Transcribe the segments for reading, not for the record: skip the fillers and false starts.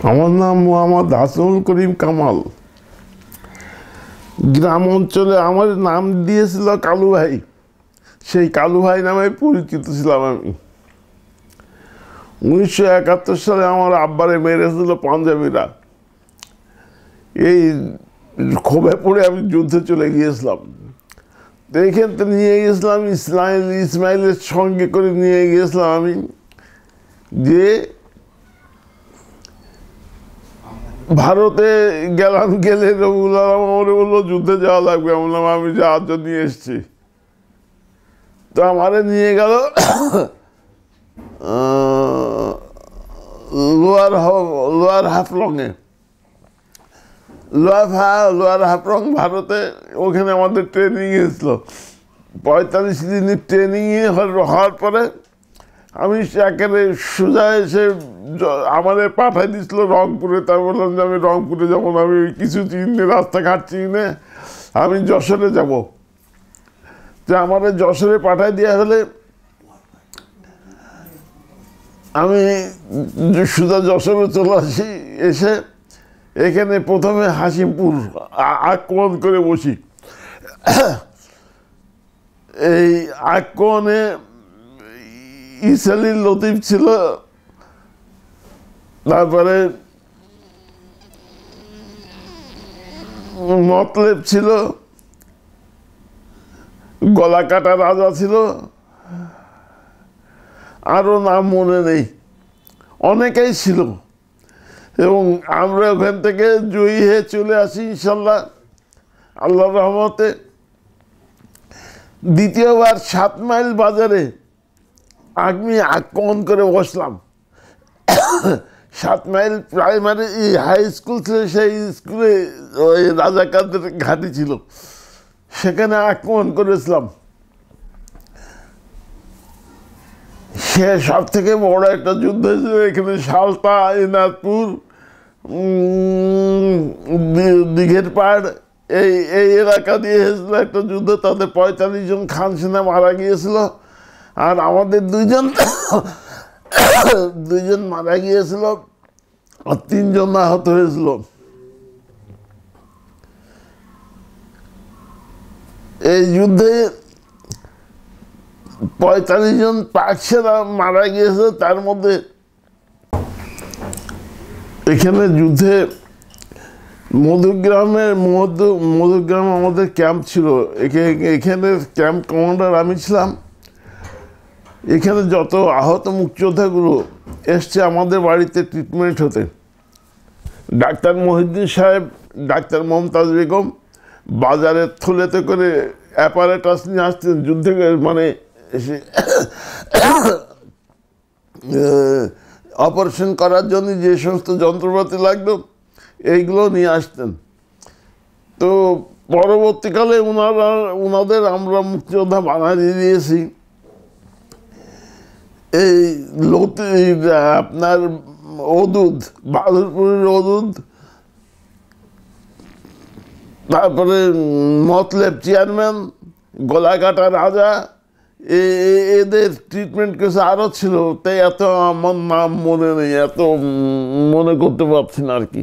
আমার নাম মোহাম্মদ হাসানুল করিম কামাল। গ্রাম অঞ্চলে আমার নাম দিয়েছিল কালু ভাই। সেই কালু ভাই নামে পরিচিত ছিলাম আমি। 1971 সালে আমার আব্বারে মেরেছিল পাঞ্জাবিরা। এই ক্ষোভে পড়ে আমি যুদ্ধে চলে গিয়েছিলাম। তো এখান থেকে নিয়ে গেছিলাম ইসমাইলের সঙ্গে করে নিয়ে গিয়েছিলাম আমি, যে ভারতে গেলাম। গেলে রবুল আলম আমার বললো যুদ্ধে যাওয়া লাগবে। বললাম আমি যাওয়ার জন্য নিয়ে এসছি। তো আমারে নিয়ে গেল লোয়ার হাফলংয়ে। লোয়ার হাফলং ভারতে। ওখানে আমাদের ট্রেনিং এসেছিল। 45 দিনের ট্রেনিংয়ে হওয়ার পরে আমি একেবারে সোজা এসে আমাদের পাঠাই দিয়েছিল রংপুরে। তাই বললাম যে আমি রংপুরে যাবো না, আমি কিছু চিনি রাস্তাঘাট চিনি, আমি যশোরে যাব। তো আমাদের যশোরে পাঠাই দেওয়া হলে আমি সোজা যশোরে চলে আসি। এসে এখানে প্রথমে হাসিমপুর আক্রমণ করে বসি। এই আক্রমণে ইসালির লতিফ ছিল, তারপরে মতলেব ছিল, গলা কাটা রাজা ছিল, আরো নাম মনে নেই, অনেকেই ছিল। এবং আমরা ওখান থেকে জয়ী হয়ে চলে আসি ইনশাল্লাহ, আল্লাহর রহমতে। দ্বিতীয়বার 7 মাইল বাজারে আমি আক্রমণ করে বসলাম। 7 মাইল প্রাইমারি হাই স্কুল ছিল, সেই স্কুলে ওই রাজাকারদের ঘাঁটি ছিল, সেখানে আক্রমণ করেছিলাম। সে সব থেকে বড় একটা যুদ্ধ ছিল। এখানে সালতা, এনাদপুর, দিঘের পাড়, এই এলাকা দিয়ে হয়েছিল একটা যুদ্ধ। তাদের 45 জন খান সেনা মারা গিয়েছিল, আর আমাদের দুইজন মারা গিয়েছিল, আর 3 জন আহত হয়েছিল। এই যুদ্ধে 45 জন পাক সেনা মারা গিয়েছে। তার মধ্যে এখানে যুদ্ধে মধুগ্রাম আমাদের ক্যাম্প ছিল। এখানে ক্যাম্প কমান্ডার আমি ছিলাম। এখানে যত আহত মুক্তিযোদ্ধাগুলো এসছে আমাদের বাড়িতে ট্রিটমেন্ট হতে, ডাক্তার মহিউদ্দিন সাহেব, ডাক্তার মমতাজ বেগম বাজারে থলেতে করে অ্যাপারেটাস নিয়ে আসতেন যুদ্ধে, মানে অপারেশন করার জন্য যে সমস্ত যন্ত্রপাতি লাগতো এইগুলো নিয়ে আসতেন। তো পরবর্তীকালে ওনাদের আমরা মুক্তিযোদ্ধা বানিয়ে দিয়েছি। এই আপনার অদুদ, বাহাদুরপুরের অদুদ, তারপরে মতলেব চেয়ারম্যান, গলাকাটা রাজা, এদের ট্রিটমেন্ট কেসে আরও ছিল। তাই এত আমার নাম মনে নেই, এত মনে করতে পারছি না আর কি।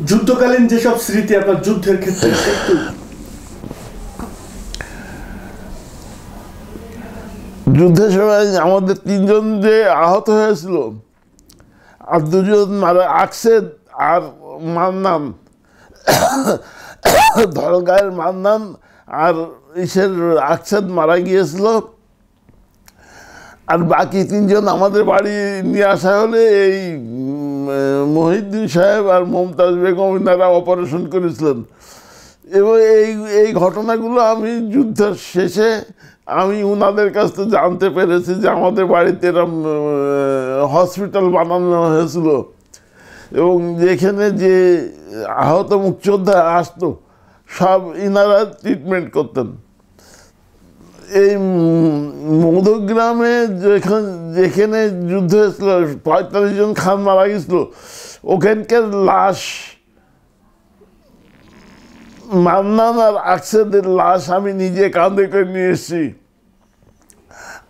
যুদ্ধকালীন যেসব স্মৃতি আপনার যুদ্ধের ক্ষেত্রে, যুদ্ধের সময় আমাদের 3 জন যে আহত হয়েছিল, আর 2 জন মারা, আকসেদ আর মান্নান, ধলগাঁয়ের মান্নান আর আকসেদ মারা গিয়েছিল। আর বাকি 3 জন আমাদের বাড়ি নিয়ে আসা হলে এই মহিউদ্দিন সাহেব আর মমতাজ বেগম এনারা অপারেশন করেছিলেন। এবং এই ঘটনাগুলো আমি যুদ্ধের শেষে আমি ওনাদের কাছ থেকে জানতে পেরেছি যে আমাদের বাড়িতে এরকম হসপিটাল বানানো হয়েছিল, এবং যেখানে যে আহত মুক্তিযোদ্ধা আসতো সব ইনারা ট্রিটমেন্ট করতেন। এই মধুগ্রামে যেখানে যুদ্ধ হয়েছিল, 45 জন খান মারা গেছিল, ওখানকার লাশ, মান্নান আর আকসেদের লাশ আমি নিজে কাঁধে করে নিয়ে এসেছি।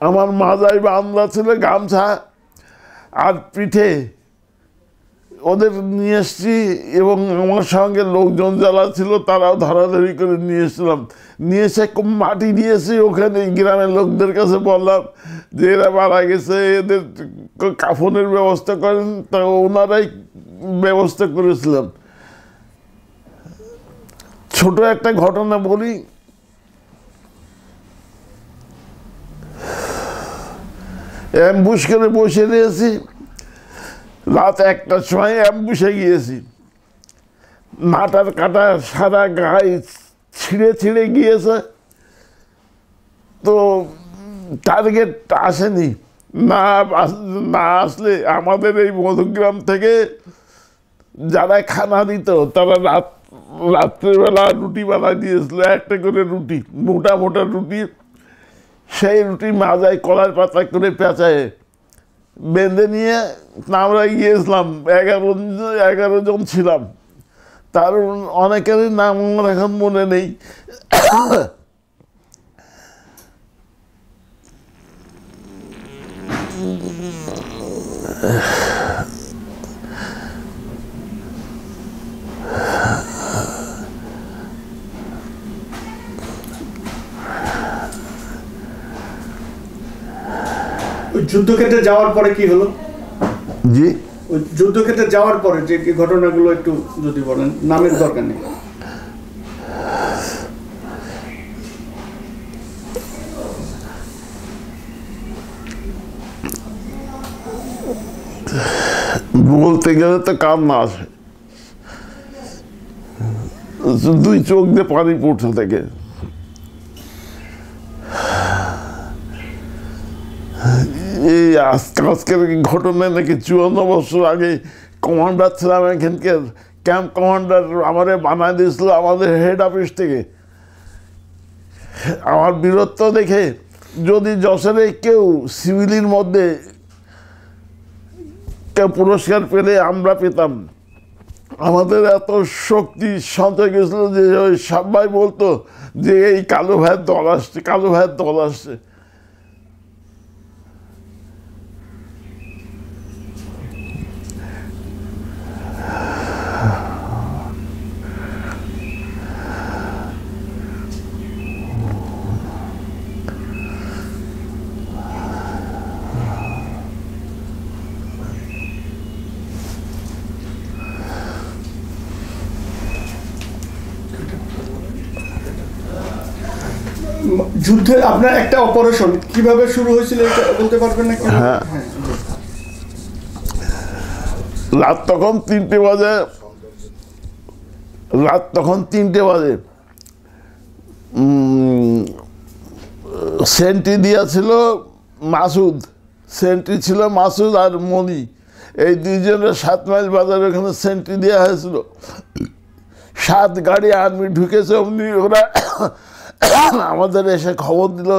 আমার মাজায় বান্ধা ছিল গামছা আর পিঠে ওদের নিয়ে এসছি, এবং আমার সঙ্গে লোকজন যারা ছিল তারাও ধরাধরি করে নিয়ে এসেছিলাম। নিয়ে এসে মাটি দিয়েছি ওখানে, গ্রামের লোকদের কাছে বললাম যে এরা মারা গেছে, এদের কাফনের ব্যবস্থা করেন, তা ওনারাই ব্যবস্থা করেছিলাম। ছোট একটা ঘটনা বলি। অ্যাম্বুশ করে বসে রয়েছি, রাত 1টার সময় অ্যাম্বুশে গিয়েছি। নাটার কাটা সারা গায়ে ছিঁড়ে ছিঁড়ে গিয়েছে, তো টার্গেট আসেনি। না আসলে আমাদের এই মধুগ্রাম থেকে যারা খানা দিত তারা রাত্রেবেলা রুটি বানায় দিয়েছিল, একটা করে রুটি, মোটা মোটা রুটি। সেই রুটি মাজায় কলার পাতা করে পেঁচায় বেঁধে নিয়ে আমরা গিয়েছিলাম। 11 জন ছিলাম, তার অনেকেরই নাম আমার এখন মনে নেই। যুদ্ধক্ষেত্রে যাওয়ার পরে কি হলো? জি, ওই যুদ্ধক্ষেত্রে যাওয়ার পরে যে ঘটনাগুলো একটু যদি বলেন, নামের দরকার নেই। বলতে গেলে তো কান্না আসে, 2 চোখ দিয়ে পানি পড়তে থাকে। এই আজকের ঘটনায় নাকি 54 বছর আগে কমান্ডার ছিলাম এখানকার, ক্যাম্প কমান্ডার আমারে বানায় দিয়েছিল আমাদের হেড অফিস থেকে। আমার বীরত্ব দেখে যদি যশোরে কেউ সিভিলের মধ্যে কেউ পুরস্কার পেলে আমরা পেতাম। আমাদের এত শক্তি সঞ্চয় গেছিল যে ওই সবাই বলতো যে এই কালো ভাইয়ের দল আসছে, কালো ভাইয়ের দল আসছে। যুদ্ধে আপনার একটা অপারেশন কিভাবে শুরু হয়েছিল এটা বলতে পারবেন না? হ্যাঁ, রাত তখন 3টে বাজে, সেন্ট্রি দিয়েছিল মাসুদ, সেন্ট্রি ছিল মাসুদ আর মনি, এই 2 জনের 7 মাইল বাজার ওখানে সেন্ট্রি দেওয়া হয়েছিল। 7 গাড়ি আর্মি ঢুকেছে, অমনি ওরা আমাদের এসে খবর দিল।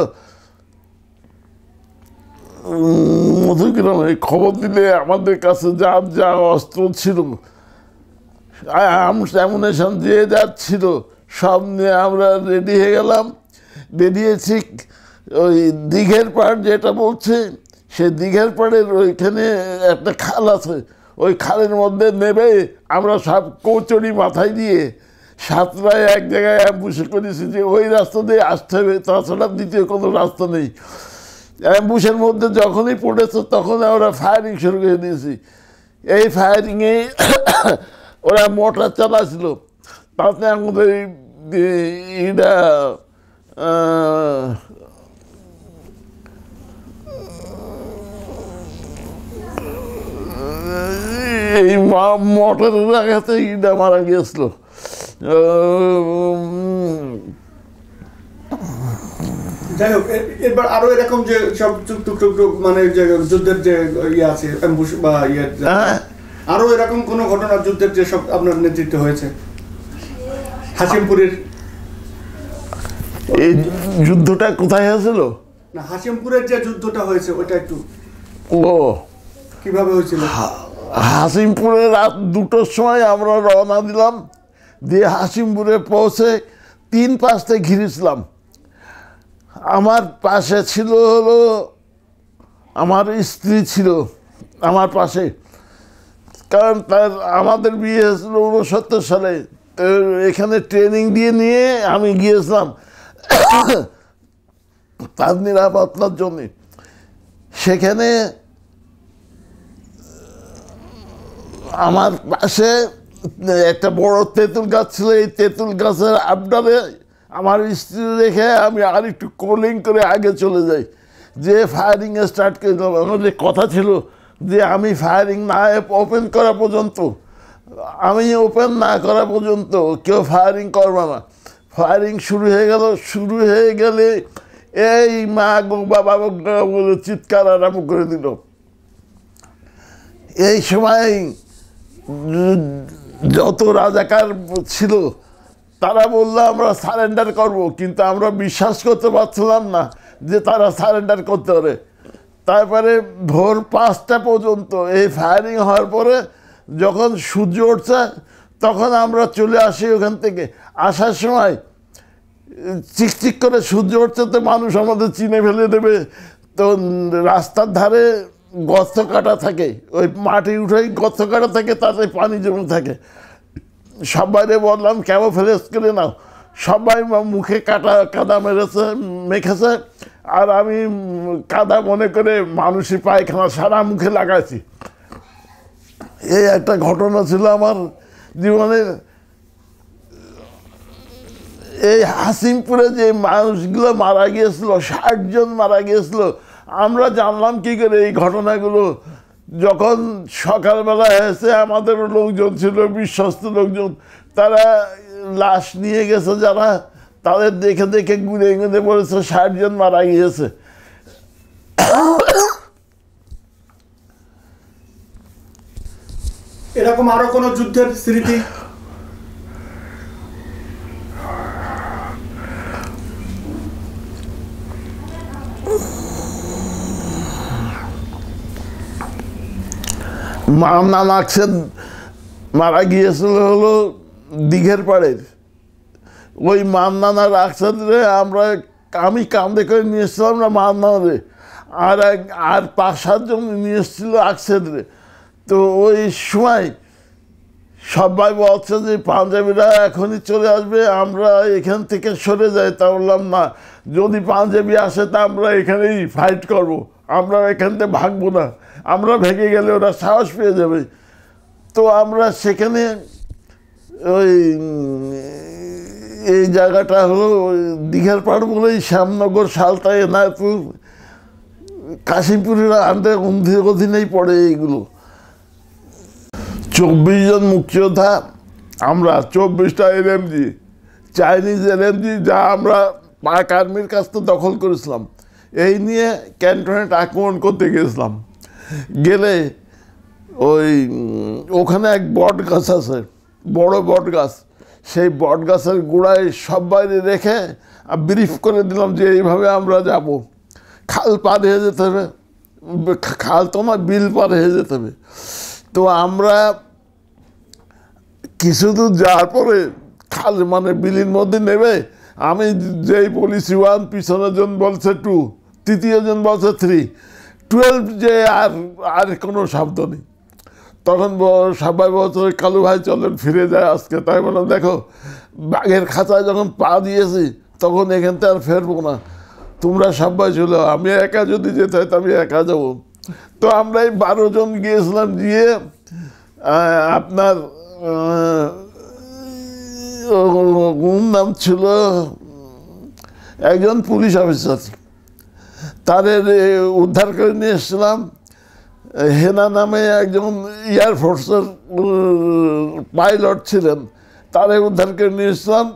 মধুগ্রামে খবর দিলে আমাদের কাছে যা অস্ত্র ছিল, অ্যামুনেশন দিয়ে যাচ্ছিল, সব নিয়ে আমরা রেডি হয়ে গেলাম। বেরিয়েছি ওই দিঘের পাড় যেটা বলছে, সে দিঘের পাড়ের ওইখানে একটা খাল আছে, ওই খালের মধ্যে নেবে আমরা সব কৌচড়ি মাথায় দিয়ে সাতটায় এক জায়গায় অ্যাম্বুশে করেছি যে ওই রাস্তা দিয়ে আসতে হবে, তাছাড়া দ্বিতীয় কোনো রাস্তা নেই। অ্যাম্বুশের মধ্যে যখনই পড়েছে তখন আমরা ফায়ারিং শুরু করে দিয়েছি। এই ফায়ারিংয়ে ওরা মোটর চালাছিল, তাতে আমাদের এটা এই মোটরের আঘাতে ইটা মারা গিয়েছিল। যাই হোক, এবার আরো এরকম যে সব টুকটুক মানে যে যুদ্ধের যে ইয়ে আছে অ্যাম্বুশ বা ইয়ে, আরো এরকম কোন ঘটনা যুদ্ধের যে সব আপনার নেতৃত্ব হয়েছে? হাসিমপুরের এই যুদ্ধটা কোথায় হয়েছিল? না, হাসিমপুরের যে যুদ্ধটা হয়েছে ওটা একটু ও কিভাবে হয়েছিল? হাসিমপুরে রাত 2টোর সময় আমরা রওনা দিলাম, দিয়ে হাসিমপুরে পৌঁছে 3-5টা ঘিরেছিলাম। আমার পাশে ছিল হলো আমার স্ত্রী ছিল আমার পাশে, কারণ তার আমাদের বিয়ে হয়েছিল 69 সালে। তো এখানে ট্রেনিং দিয়ে নিয়ে আমি গিয়েছিলাম তার নিরাপত্তার জন্যে। সেখানে আমার পাশে একটা বড় তেঁতুল গাছ ছিল। এই তেঁতুল গাছের আবডালে আমার স্ত্রী রেখে আমি আর একটু কোলিং করে আগে চলে যাই, যে ফায়ারিং স্টার্ট করে দিলাম। আমাদের কথা ছিল যে আমি ফায়ারিং না ওপেন করা পর্যন্ত, আমি ওপেন না করা পর্যন্ত কেউ ফায়ারিং করবে না। ফায়ারিং শুরু হয়ে গেল। শুরু হয়ে গেলে এই মা গো বাবা বলে চিৎকার আরম্ভ করে দিল। এই সময় যত রাজাকার ছিল তারা বললো আমরা সারেন্ডার করব, কিন্তু আমরা বিশ্বাস করতে পারছিলাম না যে তারা সারেন্ডার করতে পারে। তারপরে ভোর 5টা পর্যন্ত এই ফায়ারিং হওয়ার পরে যখন সূর্য উঠছে তখন আমরা চলে আসি ওখান থেকে। আসার সময় চিকচিক করে সূর্য উঠছে, তো মানুষ আমাদের চিনে ফেলে দেবে। তো রাস্তার ধারে গর্ত কাটা থাকে, ওই মাটি উঠেই গর্ত কাটা থাকে, তাতে পানি জমে থাকে। সবাইরে বললাম ক্যামোফ্লেজ করে নাও। সবাই মুখে কাদা মেখেছে, আর আমি কাদা মনে করে মানুষই পায়খানা সারা মুখে লাগাইছি। এই একটা ঘটনা ছিল আমার জীবনের। এই হাসিমপুরে যে মানুষগুলো মারা গিয়েছিল, 60 জন মারা গিয়েছিল, আমরা জানলাম কি করে এই ঘটনাগুলো? যখন সকালবেলা হয়েছে, আমাদের লোকজন ছিল, বিশ্বস্ত লোকজন, তারা লাশ নিয়ে গেছে যারা, তাদের দেখে দেখে ঘুরে ঘুরে বলেছে 60 জন মারা গিয়েছে। এরকম আরো কোনো যুদ্ধের স্মৃতি? মামনা নাকসেদ মারা গিয়েছিল হলো দিঘের পাড়ের। ওই মামনানা রাকসাদরে আমি কান্দে করে নিয়ে এসেছিলাম না মামনারে, আর 5-7 জন নিয়ে এসেছিল আকসেদরে। তো ওই সময় সবাই বলছে যে পাঞ্জাবিরা এখনই চলে আসবে, আমরা এখান থেকে সরে যাই। তা বললাম না, যদি পাঞ্জাবি আসে তা আমরা এখানেই ফাইট করব, আমরা এখান থেকে ভাগবো না। আমরা ভেঙে গেলে ওরা সাহস পেয়ে যাবে। তো আমরা সেখানে ওই এই জায়গাটা হলো দীঘার পাড় বলেই শ্যামনগর, সালতা, এনায়তপুর, কাশিমপুরের অধীনেই পড়ে এইগুলো। 24 জন মুক্তিযোদ্ধা, আমরা 24টা এলএমজি, চাইনিজ এলএমজি, যা আমরা পাক আর্মির কাছ থেকে দখল করেছিলাম, এই নিয়ে ক্যান্টনমেন্ট আক্রমণ করতে গেছিলাম। গেলে ওখানে এক বট গাছ আছে, বড় বট গাছ। সেই বট গাছের গোড়ায় সবাই রেখে ব্রিফ করে দিলাম যে এইভাবে আমরা যাব, খাল পার হয়ে যেতে হবে, খাল তো না, বিল পার হয়ে যেতে হবে। তো আমরা কিছু দূর যাওয়ার পরে খাল মানে বিলির মধ্যে নেবে, আমি যেই বলেছি 1, পিছনের জন বলছে 2, তৃতীয় জন বলছে 3, 12 যে আর কোনো শব্দ নেই। তখন সবাই বলছে কালু ভাই চলেন ফিরে যায় আজকে। তাই বললাম দেখো, বাঘের খাঁচায় যখন পা দিয়েছি তখন এখান থেকে আর ফেরবো না, তোমরা সবাই চলো, আমি একা যদি যেতে হয় তো আমি একা যাবো। তো আমরা এই 12 জন গিয়েছিলাম, গিয়ে আপনার নাম ছিল একজন পুলিশ অফিসার, তাদের উদ্ধার করে নিয়ে এসেছিলাম। হেনা নামে একজন এয়ারফোর্সের পাইলট ছিলেন, তারে উদ্ধার করে নিয়ে এসেছিলাম।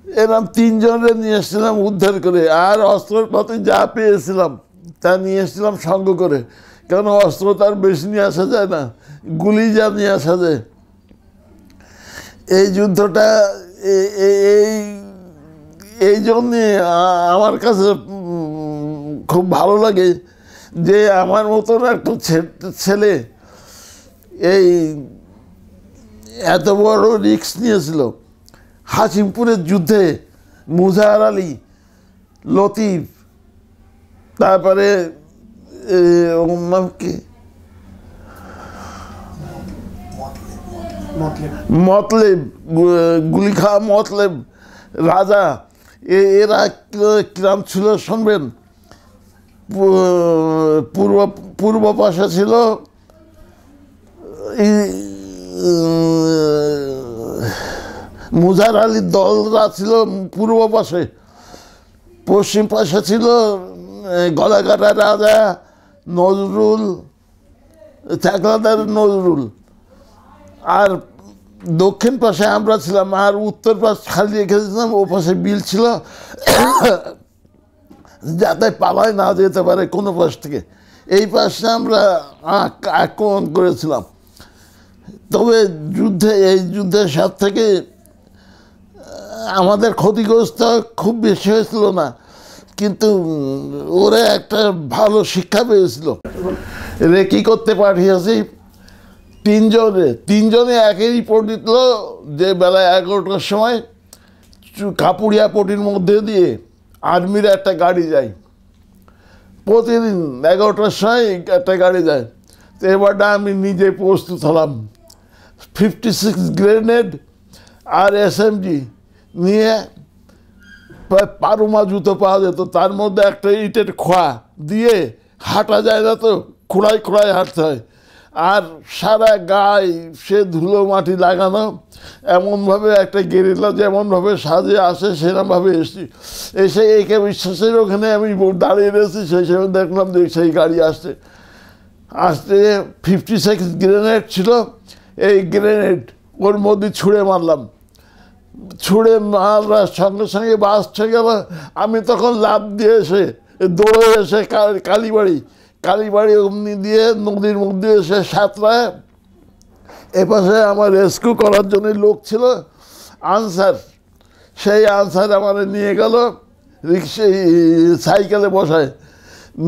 এরকম 3 জনের নিয়ে এসেছিলাম উদ্ধার করে, আর অস্ত্রপাতি যা পেয়েছিলাম তা নিয়ে এসেছিলাম সঙ্গ করে, কারণ অস্ত্র তার বেশি নিয়ে আসা যায় না, গুলি যা নিয়ে আসা যায়। এই যুদ্ধটা এই জন্যে আমার কাছে খুব ভালো লাগে যে আমার মতন একটা ছেলে এই এত বড় রিস্ক নিয়েছিল। হাসিমপুরের যুদ্ধে মুজাহার আলী লতিফ, তারপরে ওর নাম কি, মতলেব, গুলিখা মতলেব, রাজা, এরা কিরাম ছিল শুনবেন। পূর্ব পাশে ছিল মুজার আলীর দলরা ছিল পূর্ব পাশে, পশ্চিম পাশে ছিল গলাকাটা রাজা নজরুল, চাকলাদার নজরুল, আর দক্ষিণ পাশে আমরা ছিলাম, আর উত্তর পাশ খালি রেখেছিলাম। ও পাশে বিল ছিল যাতে পালায় না যেতে পারে কোনো পাশ থেকে। এই পাশে আমরা আক্রমণ করেছিলাম। তবে এই যুদ্ধের সাথ থেকে আমাদের ক্ষতিগ্রস্ত খুব বেশি হয়েছিল না, কিন্তু ওরা একটা ভালো শিক্ষা পেয়েছিল। রেকি করতে পাঠিয়েছি তিনজনে একই রিপোর্ট দিত যে বেলা 11টার সময় কাপুরিয়া পটির মধ্যে দিয়ে আর্মির একটা গাড়ি যায়, প্রতিদিন 11টার সময় একটা গাড়ি যায়। তো এবারটা আমি নিজে প্রস্তুত হলাম, 56 গ্রেনেড আর SMG নিয়ে। প্রায় পারুমা জুতো পাওয়া যেত, তার মধ্যে একটা ইটের খোয়া দিয়ে হাঁটা যায় না, তো খোঁড়ায় খোঁড়ায় হাঁটতে হয়। আর সারা গায়ে সে ধুলো মাটি লাগানো, এমনভাবে একটা গেরিলা যেমনভাবে সাজে আসে সেরকমভাবে এসে একে বিশ্বাসের ওখানে আমি দাঁড়িয়ে রয়েছি। সেই সময় দেখলাম যে সেই গাড়ি আসতে 56 গ্রেনেড ছিল। এই গ্রেনেড ওর মধ্যে ছুঁড়ে মারলাম, ছুঁড়ে মারার সঙ্গে সঙ্গে বাসছে গেল। আমি তখন লাফ দিয়ে এসে দৌড়ে এসে কালীবাড়ি অমনি দিয়ে নদীর মধ্যে এসে সাঁতরায়। এপাশে আমার রেস্কিউ করার জন্য লোক ছিল আনসার, সেই আনসার আমার নিয়ে গেল সাইকেলে বসায়,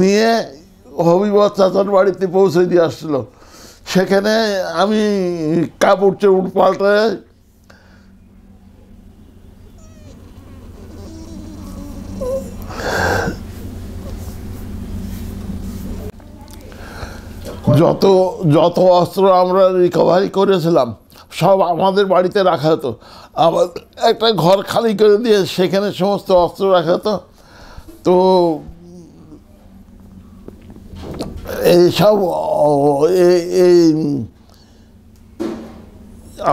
নিয়ে হবিবর চাচার বাড়িতে পৌঁছে দিয়ে আসছিল। সেখানে আমি কাপড় চোপড় পাল্টায় যত অস্ত্র আমরা রিকভারি করেছিলাম সব আমাদের বাড়িতে রাখা হতো। আবার একটা ঘর খালি করে দিয়ে সেখানে সমস্ত অস্ত্র রাখা হতো। তো এইসব এই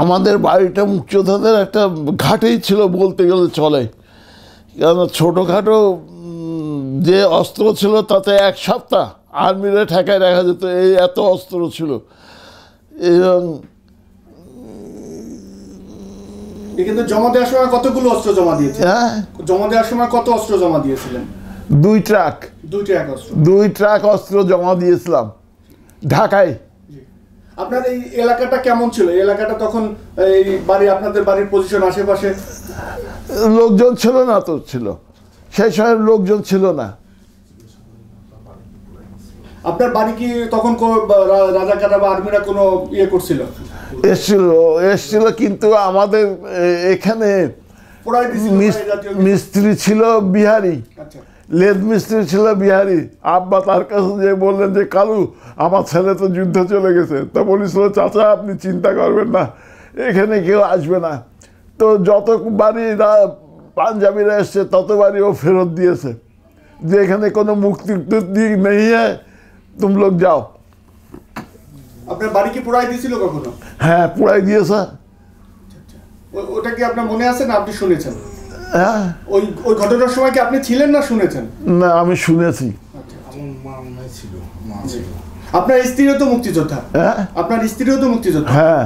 আমাদের বাড়িটা মুক্তিযোদ্ধাদের একটা ঘাটেই ছিল বলতে গেলে চলে, কারণ ছোটোখাটো যে অস্ত্র ছিল তাতে এক সপ্তাহ আর্মিরা ঠেকায় রাখা যেত, এই এত অস্ত্র ছিল। এবং কিন্তু জমা দেওয়ার সময় কতগুলো অস্ত্র জমা দিয়েছিলেন? হ্যাঁ, জমা দেওয়ার সময় কত অস্ত্র জমা দিয়েছিলেন? 2 ট্রাক অস্ত্র। 2 ট্রাক অস্ত্র জমা দিয়েছিলাম ঢাকায়। আপনার এই এলাকাটা কেমন ছিল? এই এলাকাটা তখন এই বাড়ি, আপনাদের বাড়ির পজিশন আশেপাশে লোকজন ছিল না, তো ছিল সেই সময় লোকজন ছিল না। আপনার বাড়ি কি তখন রাজাকাররা বা আর্মিরা কোনো ইয়ে করছিল? এসছিল, কিন্তু আমাদের এখানে মিস্ত্রি ছিল বিহারি, লেদ মিস্ত্রি ছিল বিহারি। আব্বা তার কাছে যে বললেন যে কালু আমার ছেলে তো যুদ্ধে চলে গেছে। তা বলেছিল চাচা আপনি চিন্তা করবেন না, এখানে কেউ আসবে না। তো যত বাড়ি পাঞ্জাবিরা এসছে ততবারই ও ফেরত দিয়েছে যে এখানে কোনো মুক্তি দিক নেই, তুম লোক যাও। আপনার বাড়ি কি পোড়াই দিয়েছিল কখনো? হ্যাঁ, পোড়াই দিয়েছে। ওটা কি আপনার মনে আছে না আপনি শুনেছেন? হ্যাঁ, ওই ঘটনার সময় কি আপনি ছিলেন না শুনেছেন? না, আমি শুনেছি। আপনার স্ত্রীও তো মুক্তিযোদ্ধা? হ্যাঁ, আপনার স্ত্রীও তো মুক্তিযোদ্ধা? হ্যাঁ।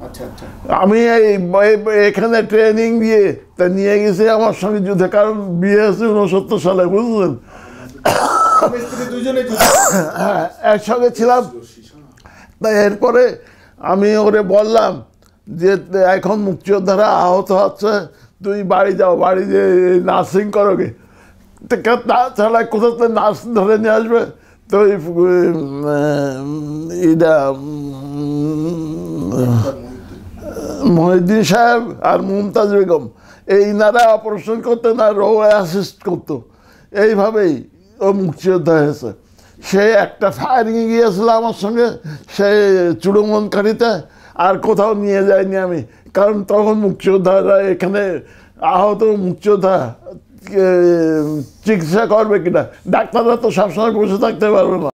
আচ্ছা আচ্ছা। আমি এখানে ট্রেনিং দিয়ে তা নিয়ে গেছি আমার সঙ্গে যুদ্ধে, কারণ বিয়ে হয়েছে 69 সালে, বুঝলেন? হ্যাঁ, একসঙ্গে ছিলাম। তাই এরপরে আমি ওরে বললাম যে এখন মুক্তিযোদ্ধারা আহত হচ্ছে, তুই বাড়ি যাও, বাড়ি যে নার্সিং করোগে। তাছাড়া কোথাও তো নার্স ধরে নিয়ে আসবে। তো এটা মহিউদ্দিন সাহেব আর মুমতাজ বেগম, এই ইনারা অপারেশন করতেন আর ও অ্যাসিস্ট করতো। এইভাবেই ও মুক্তিযোদ্ধা হয়েছে। সে একটা ফায়ারিংয়ে গিয়েছিল আমার সঙ্গে, সে চুড়োমনকারীতে, আর কোথাও নিয়ে যায়নি আমি, কারণ তখন মুক্তিযোদ্ধারা এখানে আহত মুক্তিযোদ্ধা চিকিৎসা করবে কিনা, ডাক্তাররা তো সবসময় বসে থাকতে পারবে না।